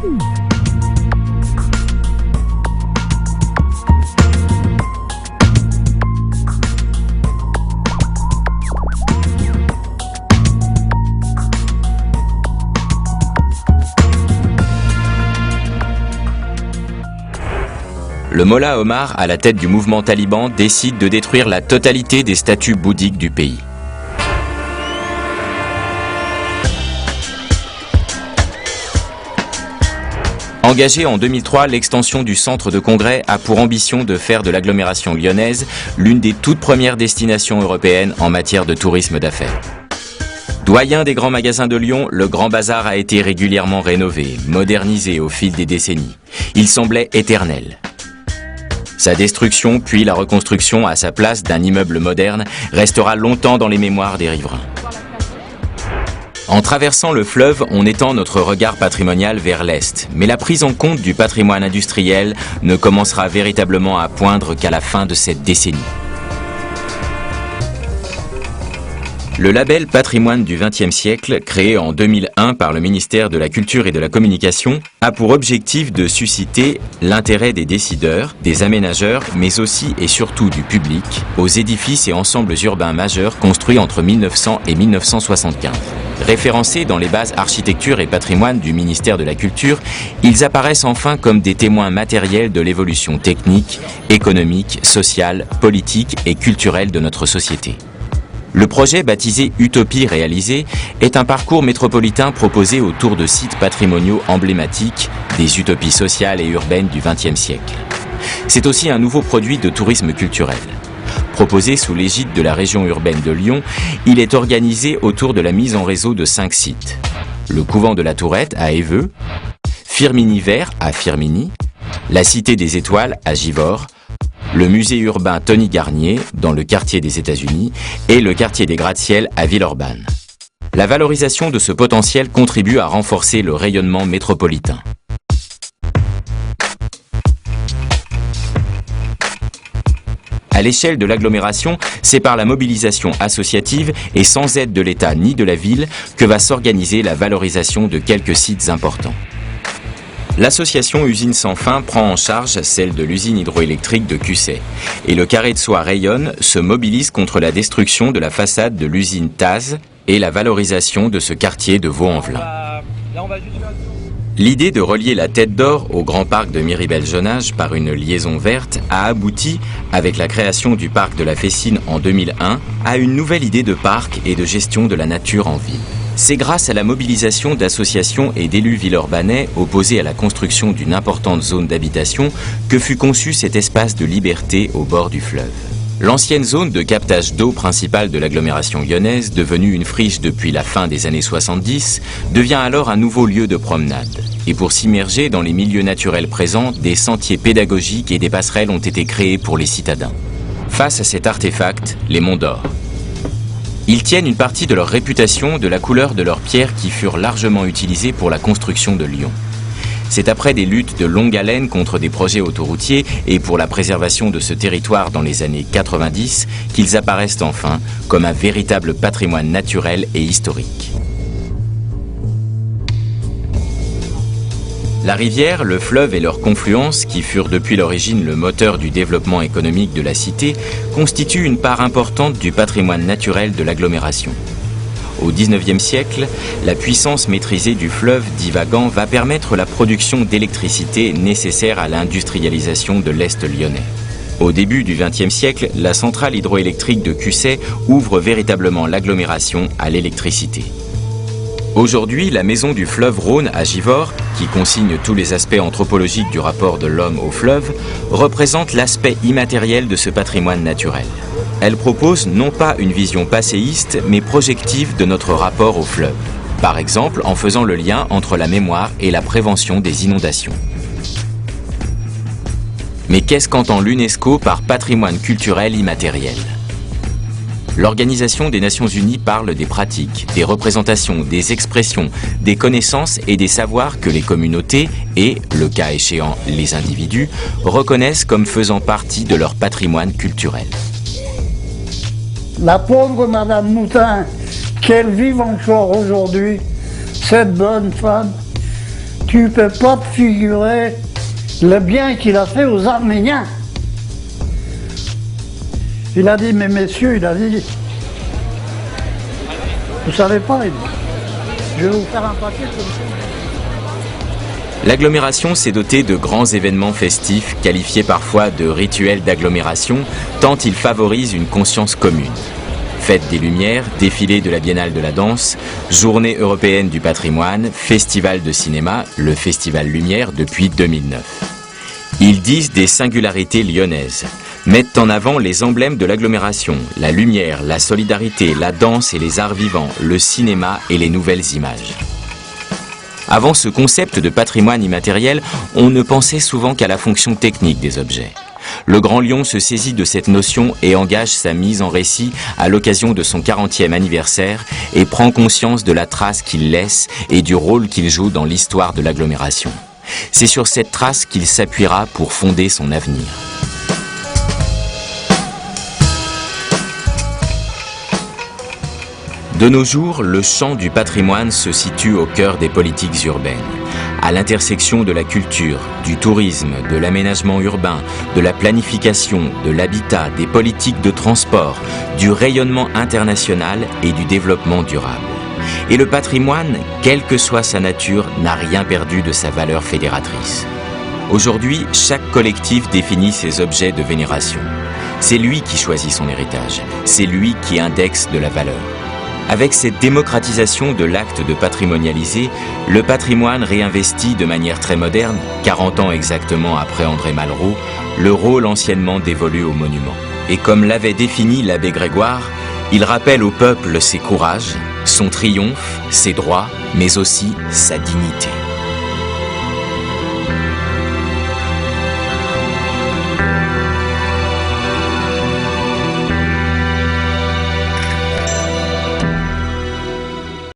Le Mollah Omar, à la tête du mouvement taliban, décide de détruire la totalité des statues bouddhiques du pays. Engagé en 2003, l'extension du centre de congrès a pour ambition de faire de l'agglomération lyonnaise l'une des toutes premières destinations européennes en matière de tourisme d'affaires. Doyen des grands magasins de Lyon, le Grand Bazar a été régulièrement rénové, modernisé au fil des décennies. Il semblait éternel. Sa destruction, puis la reconstruction à sa place d'un immeuble moderne, restera longtemps dans les mémoires des riverains. En traversant le fleuve, on étend notre regard patrimonial vers l'est, mais la prise en compte du patrimoine industriel ne commencera véritablement à poindre qu'à la fin de cette décennie. Le label Patrimoine du XXe siècle, créé en 2001 par le ministère de la Culture et de la Communication, a pour objectif de susciter l'intérêt des décideurs, des aménageurs, mais aussi et surtout du public, aux édifices et ensembles urbains majeurs construits entre 1900 et 1975. Référencés dans les bases architecture et patrimoine du ministère de la Culture, ils apparaissent enfin comme des témoins matériels de l'évolution technique, économique, sociale, politique et culturelle de notre société. Le projet baptisé Utopie réalisée est un parcours métropolitain proposé autour de sites patrimoniaux emblématiques des utopies sociales et urbaines du XXe siècle. C'est aussi un nouveau produit de tourisme culturel. Proposé sous l'égide de la région urbaine de Lyon, il est organisé autour de la mise en réseau de 5 sites. Le couvent de la Tourette à Évreux, Firminy Vert à Firminy, la Cité des Étoiles à Givors, le musée urbain Tony Garnier, dans le quartier des États-Unis, et le quartier des gratte-ciel à Villeurbanne. La valorisation de ce potentiel contribue à renforcer le rayonnement métropolitain. À l'échelle de l'agglomération, c'est par la mobilisation associative et sans aide de l'État ni de la ville que va s'organiser la valorisation de quelques sites importants. L'association Usines Sans Fin prend en charge celle de l'usine hydroélectrique de Cusset. Et le Carré de Soie Rayonne se mobilise contre la destruction de la façade de l'usine Taz et la valorisation de ce quartier de Vaux-en-Velin. L'idée de relier la Tête d'Or au Grand Parc de Miribel-Jonage par une liaison verte a abouti, avec la création du parc de la Fessine en 2001, à une nouvelle idée de parc et de gestion de la nature en ville. C'est grâce à la mobilisation d'associations et d'élus villeurbanais opposés à la construction d'une importante zone d'habitation que fut conçu cet espace de liberté au bord du fleuve. L'ancienne zone de captage d'eau principale de l'agglomération lyonnaise, devenue une friche depuis la fin des années 70, devient alors un nouveau lieu de promenade. Et pour s'immerger dans les milieux naturels présents, des sentiers pédagogiques et des passerelles ont été créés pour les citadins. Face à cet artefact, les Monts d'Or. Ils tiennent une partie de leur réputation de la couleur de leurs pierres qui furent largement utilisées pour la construction de Lyon. C'est après des luttes de longue haleine contre des projets autoroutiers et pour la préservation de ce territoire dans les années 90 qu'ils apparaissent enfin comme un véritable patrimoine naturel et historique. La rivière, le fleuve et leur confluence, qui furent depuis l'origine le moteur du développement économique de la cité, constituent une part importante du patrimoine naturel de l'agglomération. Au XIXe siècle, la puissance maîtrisée du fleuve divagant va permettre la production d'électricité nécessaire à l'industrialisation de l'Est lyonnais. Au début du XXe siècle, la centrale hydroélectrique de Cusset ouvre véritablement l'agglomération à l'électricité. Aujourd'hui, la maison du fleuve Rhône à Givors, qui consigne tous les aspects anthropologiques du rapport de l'homme au fleuve, représente l'aspect immatériel de ce patrimoine naturel. Elle propose non pas une vision passéiste, mais projective de notre rapport au fleuve. Par exemple, en faisant le lien entre la mémoire et la prévention des inondations. Mais qu'est-ce qu'entend l'UNESCO par patrimoine culturel immatériel ? L'Organisation des Nations Unies parle des pratiques, des représentations, des expressions, des connaissances et des savoirs que les communautés et, le cas échéant, les individus, reconnaissent comme faisant partie de leur patrimoine culturel. La pauvre Madame Moutin, qu'elle vive encore aujourd'hui, cette bonne femme, Tu ne peux pas te figurer le bien qu'il a fait aux Arméniens. Il a dit, mais messieurs, il a dit, vous savez pas, il dit, je vais vous faire un papier comme ça. L'agglomération s'est dotée de grands événements festifs, qualifiés parfois de rituels d'agglomération, tant ils favorisent une conscience commune. Fête des Lumières, défilé de la Biennale de la Danse, Journée européenne du patrimoine, festival de cinéma, le Festival Lumière depuis 2009. Ils disent des singularités lyonnaises, mettent en avant les emblèmes de l'agglomération, la lumière, la solidarité, la danse et les arts vivants, le cinéma et les nouvelles images. Avant ce concept de patrimoine immatériel, on ne pensait souvent qu'à la fonction technique des objets. Le Grand Lyon se saisit de cette notion et engage sa mise en récit à l'occasion de son 40e anniversaire et prend conscience de la trace qu'il laisse et du rôle qu'il joue dans l'histoire de l'agglomération. C'est sur cette trace qu'il s'appuiera pour fonder son avenir. De nos jours, le champ du patrimoine se situe au cœur des politiques urbaines, à l'intersection de la culture, du tourisme, de l'aménagement urbain, de la planification, de l'habitat, des politiques de transport, du rayonnement international et du développement durable. Et le patrimoine, quelle que soit sa nature, n'a rien perdu de sa valeur fédératrice. Aujourd'hui, chaque collectif définit ses objets de vénération. C'est lui qui choisit son héritage, c'est lui qui indexe de la valeur. Avec cette démocratisation de l'acte de patrimonialiser, le patrimoine réinvestit de manière très moderne, 40 ans exactement après André Malraux, le rôle anciennement dévolu au monument. Et comme l'avait défini l'abbé Grégoire, il rappelle au peuple ses courages, son triomphe, ses droits, mais aussi sa dignité.